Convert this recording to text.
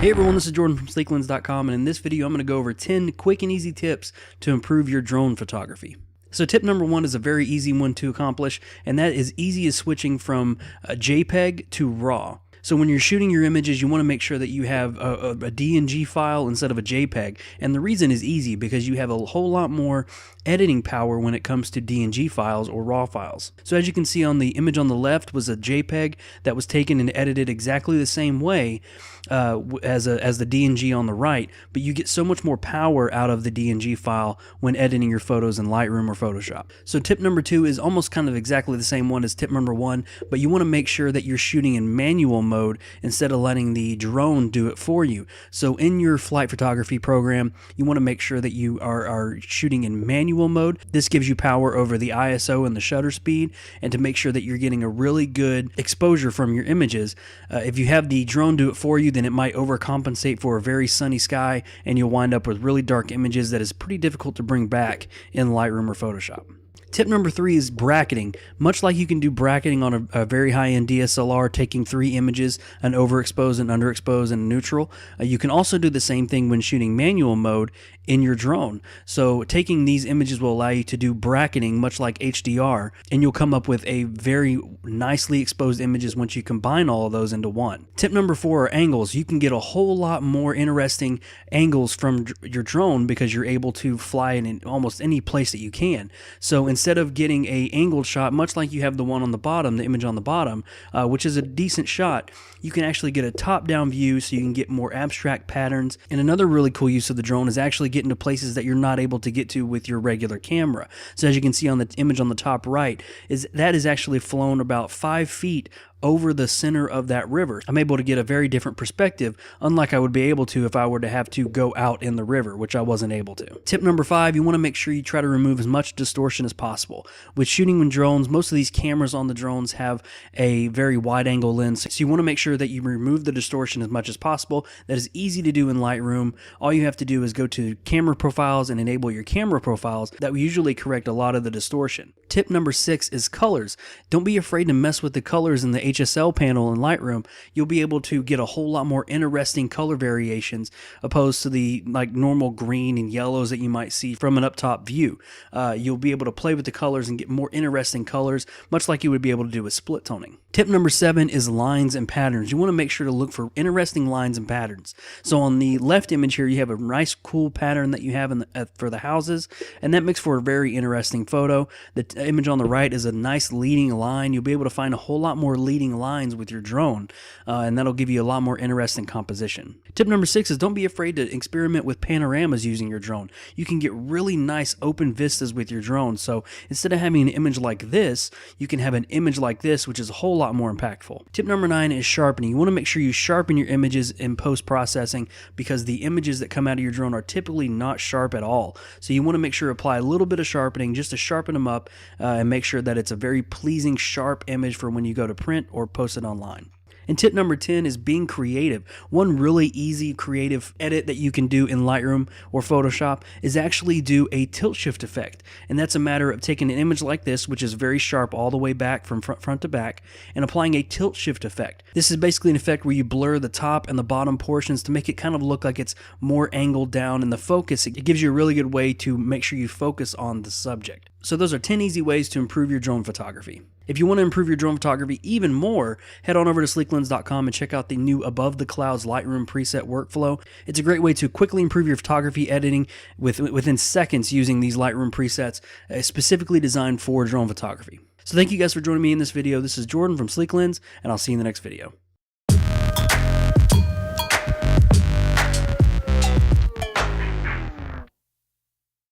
Hey everyone, this is Jordan from Sleeklens.com, and in this video I'm going to go over 10 quick and easy tips to improve your drone photography. So tip number one is a very easy one to accomplish, and that is easy as switching from a JPEG to RAW. So when you're shooting your images, you want to make sure that you have a DNG file instead of a JPEG. And the reason is easy because you have a whole lot more editing power when it comes to DNG files or RAW files. So as you can see on the image on the left was a JPEG that was taken and edited exactly the same way as the DNG on the right, but you get so much more power out of the DNG file when editing your photos in Lightroom or Photoshop. So tip number two is almost kind of exactly the same one as tip number one, but you want to make sure that you're shooting in manual mode instead of letting the drone do it for you. So in your flight photography program, you want to make sure that you are shooting in manual mode. This gives you power over the ISO and the shutter speed, and to make sure that you're getting a really good exposure from your images. If you have the drone do it for you, then it might overcompensate for a very sunny sky, and you'll wind up with really dark images that is pretty difficult to bring back in Lightroom or Photoshop. Tip number three is bracketing. Much like you can do bracketing on a very high-end DSLR, taking 3 images, an overexposed, an underexposed, and a neutral, you can also do the same thing when shooting manual mode in your drone. So taking these images will allow you to do bracketing much like HDR, and you'll come up with a very nicely exposed images once you combine all of those into one. Tip number four are angles. You can get a whole lot more interesting angles from your drone because you're able to fly in almost any place that you can. So instead of getting a angled shot, much like you have the one on the bottom, the image on the bottom, which is a decent shot, you can actually get a top-down view so you can get more abstract patterns. And another really cool use of the drone is actually getting to places that you're not able to get to with your regular camera. So as you can see on the image on the top right, that is actually flown about 5 feet over the center of that river. I'm able to get a very different perspective, unlike I would be able to if I were to have to go out in the river, which I wasn't able to. Tip number five, you want to make sure you try to remove as much distortion as possible. With shooting with drones, most of these cameras on the drones have a very wide angle lens, so you want to make sure that you remove the distortion as much as possible. That is easy to do in Lightroom. All you have to do is go to camera profiles and enable your camera profiles. That will usually correct a lot of the distortion. Tip number six is colors. Don't be afraid to mess with the colors in the HSL panel in Lightroom. You'll be able to get a whole lot more interesting color variations opposed to the normal green and yellows that you might see from an up top view. You'll be able to play with the colors and get more interesting colors, much like you would be able to do with split toning. Tip number seven is lines and patterns. You want to make sure to look for interesting lines and patterns. So on the left image here, you have a nice cool pattern that you have for the houses, and that makes for a very interesting photo. The image on the right is a nice leading line. You'll be able to find a whole lot more leading lines with your drone, and that'll give you a lot more interesting composition. Tip number six is don't be afraid to experiment with panoramas using your drone. You can get really nice open vistas with your drone. So instead of having an image like this, you can have an image like this, which is a whole lot more impactful. Tip number nine is sharpening. You want to make sure you sharpen your images in post-processing because the images that come out of your drone are typically not sharp at all. So you want to make sure to apply a little bit of sharpening just to sharpen them up and make sure that it's a very pleasing, sharp image for when you go to print or post it online. And tip number 10 is being creative. One really easy creative edit that you can do in Lightroom or Photoshop is actually do a tilt shift effect. And that's a matter of taking an image like this, which is very sharp all the way back from front to back, and applying a tilt shift effect. This is basically an effect where you blur the top and the bottom portions to make it kind of look like it's more angled down in the focus. It gives you a really good way to make sure you focus on the subject. So those are 10 easy ways to improve your drone photography. If you want to improve your drone photography even more, head on over to Sleeklens.com and check out the new Above the Clouds Lightroom preset workflow. It's a great way to quickly improve your photography editing within seconds using these Lightroom presets specifically designed for drone photography. So thank you guys for joining me in this video. This is Jordan from Sleeklens, and I'll see you in the next video.